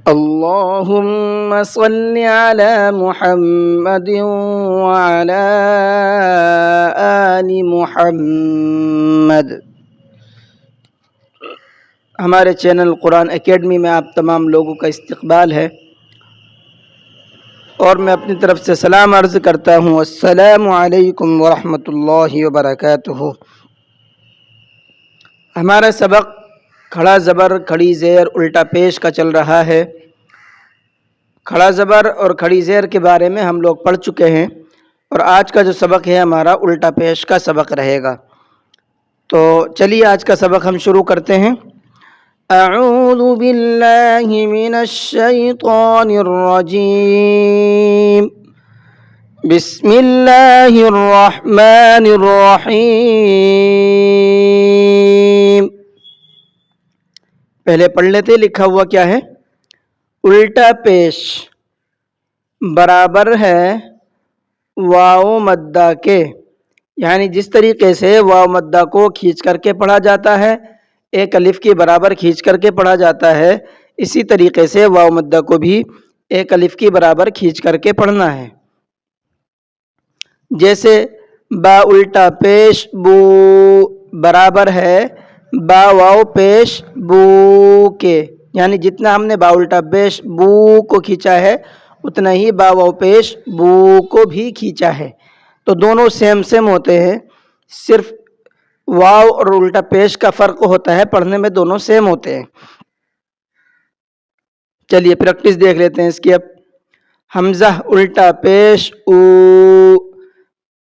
اللهم صل على محمد وعلى آل محمد۔ ہمارے چینل قرآن اکیڈمی میں آپ تمام لوگوں کا استقبال ہے اور میں اپنی طرف سے سلام عرض کرتا ہوں۔ السلام علیکم ورحمۃ اللہ وبرکاتہ۔ ہمارا سبق کھڑا زبر کھڑی زیر الٹا پیش کا چل رہا ہے۔ کھڑا زبر اور کھڑی زیر کے بارے میں ہم لوگ پڑھ چکے ہیں اور آج کا جو سبق ہے ہمارا الٹا پیش کا سبق رہے گا۔ تو چلیے آج کا سبق ہم شروع کرتے ہیں۔ اعوذ باللہ من الشیطان الرجیم، بسم اللہ الرحمن الرحیم۔ پہلے پڑھ لیتے، لکھا ہوا کیا ہے؟ الٹا پیش برابر ہے واو مدہ کے، یعنی جس طریقے سے واو مدہ کو کھینچ کر کے پڑھا جاتا ہے، ایک الف کے برابر کھینچ کر کے پڑھا جاتا ہے، اسی طریقے سے واو مدہ کو بھی ایک الف کے برابر کھینچ کر کے پڑھنا ہے۔ جیسے با الٹا پیش بو برابر ہے با واو پیش بو کے، یعنی جتنا ہم نے با الٹا پیش بو کو کھینچا ہے اتنا ہی با واو پیش بو کو بھی کھینچا ہے۔ تو دونوں سیم ہوتے ہیں، صرف واو اور الٹا پیش کا فرق ہوتا ہے، پڑھنے میں دونوں سیم ہوتے ہیں۔ چلیے پریکٹس دیکھ لیتے ہیں اس کی اب۔ حمزہ الٹا پیش او،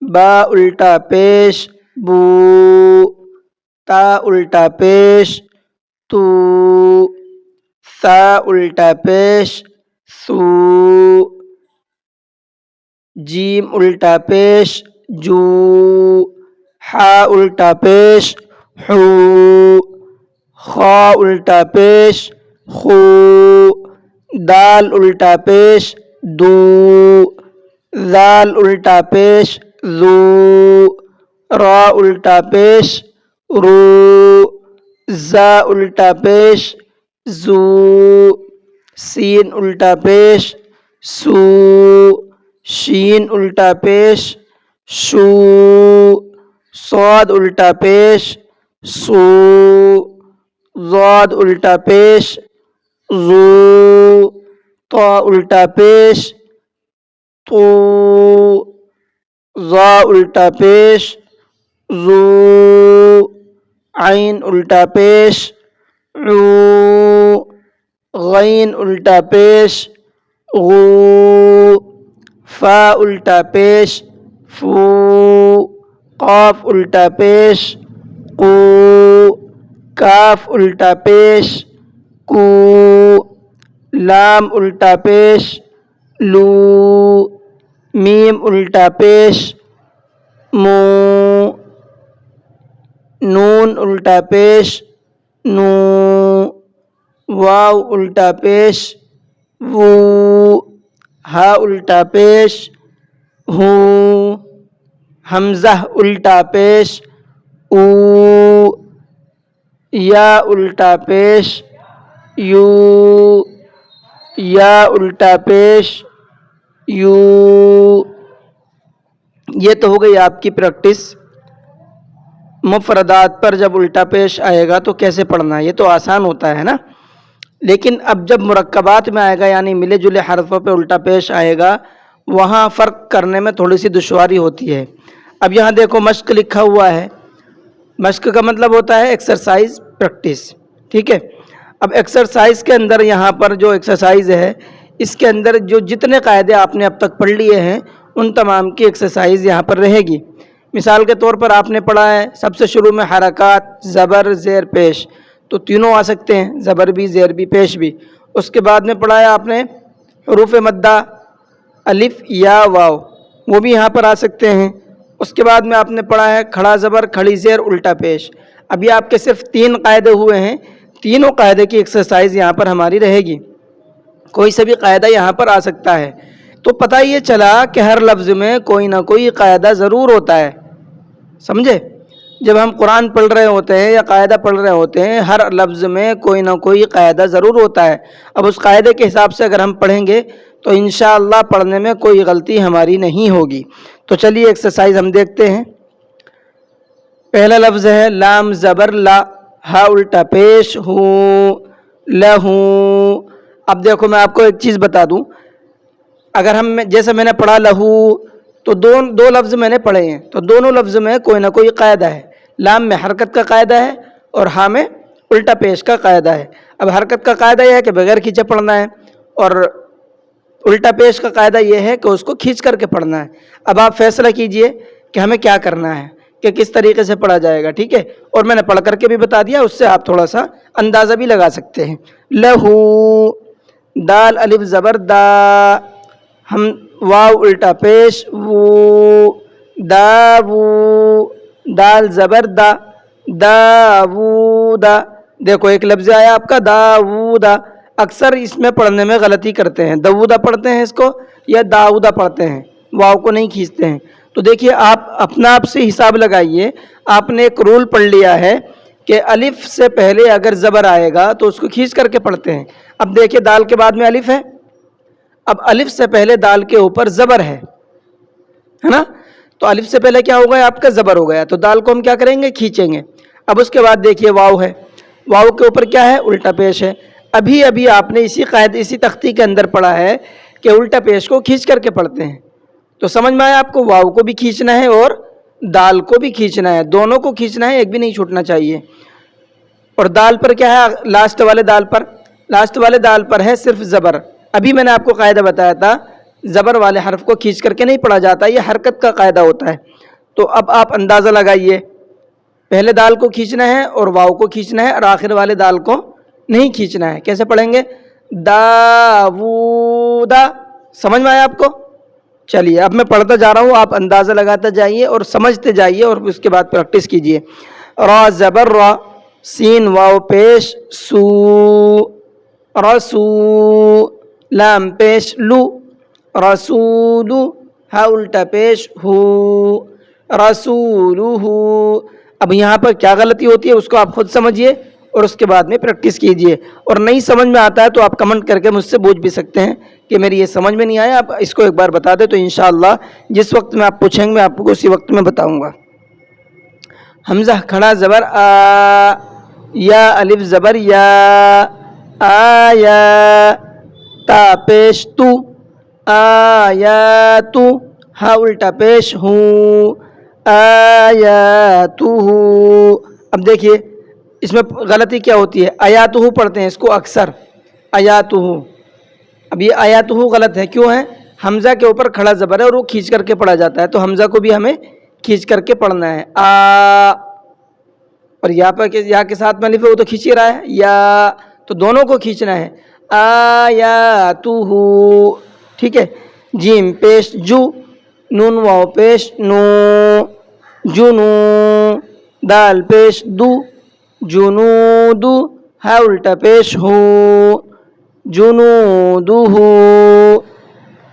با الٹا پیش بو، تا الٹا پیش تو، ثا الٹا پیش ثو، جیم الٹا پیش جو، حا الٹا پیش حو، خا الٹا پیش خو، دال الٹا پیش دو، ذال الٹا پیش ذو، را الٹا پیش رو، زا الٹا پیش زو، سین الٹا پیش سو، شین الٹا پیش شو، صاد الٹا پیش سو، ضاد الٹا پیش ذو، طا الٹا پیش تو، ظا الٹا پیش ذو، عین الٹا پیش عو، غین الٹا پیش غو، فا الٹا پیش فو، قاف الٹا پیش قو، کاف الٹا پیش کو، لام الٹا پیش لو، میم الٹا پیش مو، نون الٹا پیش نو، واو الٹا پیش وو، ہا الٹا پیش ہوں، حمزہ الٹا پیش او، یا الٹا پیش یو، یا الٹا پیش یو۔ یہ تو ہو گئی آپ کی پریکٹس۔ مفردات پر جب الٹا پیش آئے گا تو کیسے پڑھنا ہے، یہ تو آسان ہوتا ہے نا، لیکن اب جب مرکبات میں آئے گا یعنی ملے جلے حرفوں پہ الٹا پیش آئے گا، وہاں فرق کرنے میں تھوڑی سی دشواری ہوتی ہے۔ اب یہاں دیکھو مشق لکھا ہوا ہے، مشق کا مطلب ہوتا ہے ایکسرسائز، پریکٹس، ٹھیک ہے۔ اب ایکسرسائز کے اندر یہاں پر جو ایکسرسائز ہے اس کے اندر جو جتنے قاعدے آپ نے اب تک پڑھ لیے ہیں ان تمام کی ایکسرسائز یہاں پر رہے گی۔ مثال کے طور پر آپ نے پڑھا ہے سب سے شروع میں حرکات زبر زیر پیش، تو تینوں آ سکتے ہیں، زبر بھی زیر بھی پیش بھی۔ اس کے بعد میں پڑھا ہے آپ نے حروف مدہ الف یا واو، وہ بھی یہاں پر آ سکتے ہیں۔ اس کے بعد میں آپ نے پڑھا ہے کھڑا زبر کھڑی زیر الٹا پیش۔ ابھی آپ کے صرف 3 قاعدے ہوئے ہیں، تینوں قاعدے کی ایکسرسائز یہاں پر ہماری رہے گی، کوئی سے بھی قاعدہ یہاں پر آ سکتا ہے۔ تو پتہ یہ چلا کہ ہر لفظ میں کوئی نہ کوئی قاعدہ ضرور ہوتا ہے، سمجھے؟ جب ہم قرآن پڑھ رہے ہوتے ہیں یا قاعدہ پڑھ رہے ہوتے ہیں ہر لفظ میں کوئی نہ کوئی قاعدہ ضرور ہوتا ہے. اب اس قاعدے کے حساب سے اگر ہم پڑھیں گے تو انشاءاللہ پڑھنے میں کوئی غلطی ہماری نہیں ہوگی. تو چلیے ایکسرسائز ہم دیکھتے ہیں. پہلا لفظ ہے لام زبر لا، ہا الٹا پیش ہوں، لہوں. اب دیکھو میں آپ کو ایک چیز بتا دوں، اگر ہم جیسے میں نے پڑھا لہو تو دو لفظ میں نے پڑھے ہیں، تو دونوں لفظ میں کوئی نہ کوئی قاعدہ ہے. لام میں حرکت کا قاعدہ ہے اور ہا میں الٹا پیش کا قاعدہ ہے. اب حرکت کا قاعدہ یہ ہے کہ بغیر کھینچے پڑھنا ہے، اور الٹا پیش کا قاعدہ یہ ہے کہ اس کو کھینچ کر کے پڑھنا ہے. اب آپ فیصلہ کیجئے کہ ہمیں کیا کرنا ہے، کہ کس طریقے سے پڑھا جائے گا. ٹھیک ہے، اور میں نے پڑھ کر کے بھی بتا دیا، اس سے آپ تھوڑا سا اندازہ بھی لگا سکتے ہیں. لہو، دال الف زبر دا، ہم واو الٹا پیش وو، داوو، دال زبر دا، داوودا. دیکھو ایک لفظ آیا آپ کا داوودا. اکثر اس میں پڑھنے میں غلطی کرتے ہیں، داوودا پڑھتے ہیں اس کو یا داوودا پڑھتے ہیں، واو کو نہیں کھینچتے ہیں. تو دیکھیے آپ اپنا آپ سے حساب لگائیے. آپ نے ایک رول پڑھ لیا ہے کہ الف سے پہلے اگر زبر آئے گا تو اس کو کھینچ کر کے پڑھتے ہیں. اب دیکھیے دال کے بعد میں الف ہے، اب الف سے پہلے دال کے اوپر زبر ہے نا، تو الف سے پہلے کیا ہو گیا آپ کا زبر ہو گیا، تو دال کو ہم کیا کریں گے، کھینچیں گے. اب اس کے بعد دیکھیے واو ہے، واو کے اوپر کیا ہے، الٹا پیش ہے. ابھی آپ نے اسی تختی کے اندر پڑھا ہے کہ الٹا پیش کو کھینچ کر کے پڑھتے ہیں. تو سمجھ میں آیا آپ کو، واو کو بھی کھینچنا ہے اور دال کو بھی کھینچنا ہے، دونوں کو کھینچنا ہے، ایک بھی نہیں چھوٹنا چاہیے. اور دال پر کیا ہے، لاسٹ والے دال پر ہے صرف زبر. ابھی میں نے آپ کو قاعدہ بتایا تھا، زبر والے حرف کو کھینچ کر کے نہیں پڑھا جاتا، یہ حرکت کا قاعدہ ہوتا ہے. تو اب آپ اندازہ لگائیے، پہلے دال کو کھینچنا ہے اور واو کو کھینچنا ہے، اور آخر والے دال کو نہیں کھینچنا ہے. کیسے پڑھیں گے، داوودا. سمجھ میں آیا آپ کو؟ چلیے اب میں پڑھتا جا رہا ہوں، آپ اندازہ لگاتے جائیے اور سمجھتے جائیے، اور اس کے بعد پریکٹس کیجیے. را زبر را، سین واو پیش سو، رسو، لام پیش لو، رسولو، ہا الٹا پیش ہو، رسولو. اب یہاں پر کیا غلطی ہوتی ہے اس کو آپ خود سمجھیے اور اس کے بعد میں پریکٹس کیجیے. اور نہیں سمجھ میں آتا ہے تو آپ کمنٹ کر کے مجھ سے پوچھ بھی سکتے ہیں کہ میری یہ سمجھ میں نہیں آیا، آپ اس کو ایک بار بتا دیں، تو انشاءاللہ جس وقت میں آپ پوچھیں گے میں آپ کو اسی وقت میں بتاؤں گا. حمزہ کھڑا زبر آ، یا الف زبر یا، آیا، تا پیش تو، آیاتو، ہا الٹا پیش ہوں، آیاتو. اب دیکھیے اس میں غلطی کیا ہوتی ہے، آیاتو پڑھتے ہیں اس کو اکثر، آیاتو. اب یہ آیاتو غلط ہے، کیوں ہے، حمزہ کے اوپر کھڑا زبر ہے اور وہ کھینچ کر کے پڑھا جاتا ہے، تو حمزہ کو بھی ہمیں کھینچ کر کے پڑھنا ہے. اور یہاں پر یا کے ساتھ میں الف ہے وہ تو کھینچ ہی رہا ہے، یا، تو دونوں کو کھینچنا ہے. آیاتو. ٹھیک ہے، جیم پیش جو، نون واو پیش نو، جنو، دال پیش دو، جنودو، ہا الٹا پیش ہو، جنودو.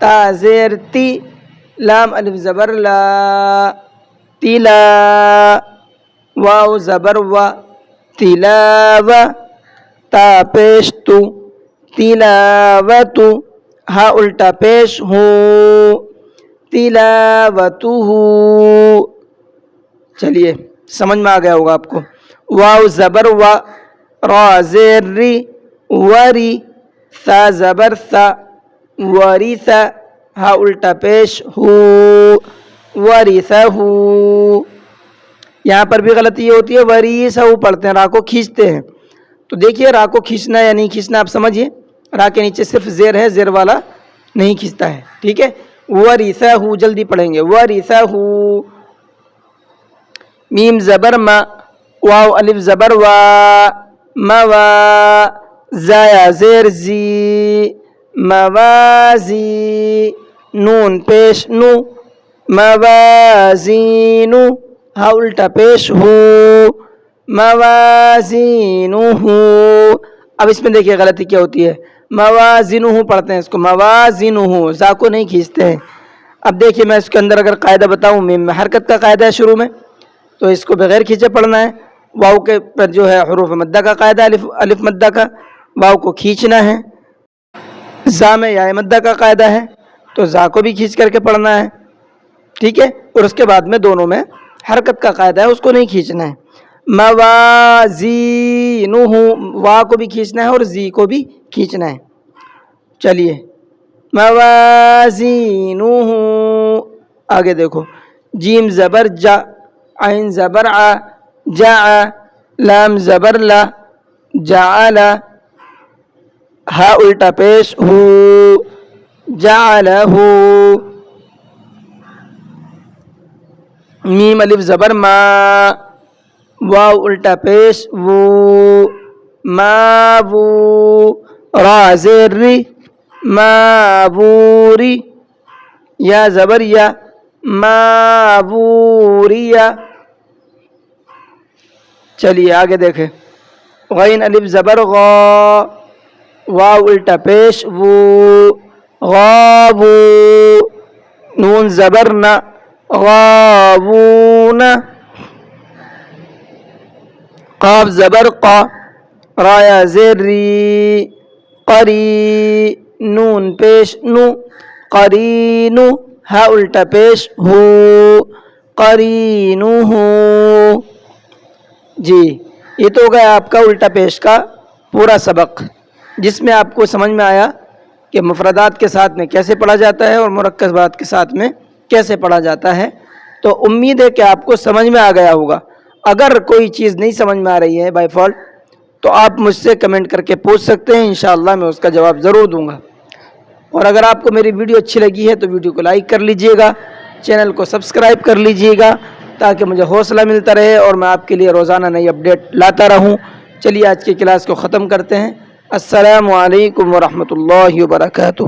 تا زیر تی، لام الف زبر لا، تلا، واو زبر و، تلاو، تا پیش تو، تلاوتو، ہا الٹا پیش ہو، تلاوتو. چلیے سمجھ میں آ گیا ہوگا آپ کو. واو زبر و، را زیر ری، وری، ثا زبر ثا، وریثا، ہا الٹا پیش ہو، وریثہ. یہاں پر بھی غلطی یہ ہوتی ہے، وریثہ پڑھتے ہیں، را کو کھینچتے ہیں. تو دیکھیے را کو کھینچنا یا نہیں کھینچنا آپ سمجھیے، را کے نیچے صرف زیر ہے، زیر والا نہیں کھینچتا ہے. ٹھیک ہے، وریثہ، جلدی پڑھیں گے، وریثہ. میم زبر ما، واو الف زبر وا، موا، زایا زیر زی، موازی، نون پیش نو، موازینو، ہا الٹا پیش ہو، موازینو. اب اس میں دیکھیے غلطی کیا ہوتی ہے، موازینو پڑھتے ہیں اس کو، موازینو، زا کو نہیں کھینچتے ہیں. اب دیکھیے میں اس کے اندر اگر قاعدہ بتاؤں، میم میں حرکت کا قاعدہ ہے شروع میں، تو اس کو بغیر کھینچے پڑھنا ہے. واؤ کے پر جو ہے حروف مدہ کا قاعدہ الف مدہ کا، واؤ کو کھینچنا ہے. زا میں یا مدہ کا قاعدہ ہے تو زا کو بھی کھینچ کر کے پڑھنا ہے. ٹھیک ہے، اور اس کے بعد میں دونوں میں حرکت کا قاعدہ ہے، اس کو نہیں کھینچنا ہے. موازینہ، وا کو بھی کھینچنا ہے اور زی کو بھی کھینچنا ہے. چلیے موازینہ. آگے دیکھو، جیم زبر جا، عین زبر ع، جا، لام زبر لا، جعل، ہا الٹا پیش ہو، جعلہ. میم الف زبر ما، واو الٹا پیش وو، ما وو. را زیر ری، ما ووری. یا زبر یا، ما ووریا. چلیے آگے دیکھیں، غین الف زبر غا، واو الٹا پیش وو، غابو. نون زبر نا، غابون. قاف زبر قا، رایا زیر ری، قری. نون پیش نو، قرینو. ہا الٹا پیش ہو، قرینو ہو. جی یہ تو ہو گیا آپ کا الٹا پیش کا پورا سبق، جس میں آپ کو سمجھ میں آیا کہ مفردات کے ساتھ میں کیسے پڑھا جاتا ہے اور مرکبات کے ساتھ میں کیسے پڑھا جاتا ہے. تو امید ہے کہ آپ کو سمجھ میں آ گیا ہوگا. اگر کوئی چیز نہیں سمجھ میں آ رہی ہے بائی فالٹ تو آپ مجھ سے کمنٹ کر کے پوچھ سکتے ہیں، انشاءاللہ میں اس کا جواب ضرور دوں گا. اور اگر آپ کو میری ویڈیو اچھی لگی ہے تو ویڈیو کو لائک کر لیجئے گا، چینل کو سبسکرائب کر لیجئے گا تاکہ مجھے حوصلہ ملتا رہے اور میں آپ کے لیے روزانہ نئی اپڈیٹ لاتا رہوں. چلیے آج کی کلاس کو ختم کرتے ہیں. السلام علیکم ورحمۃ اللہ وبرکاتہ.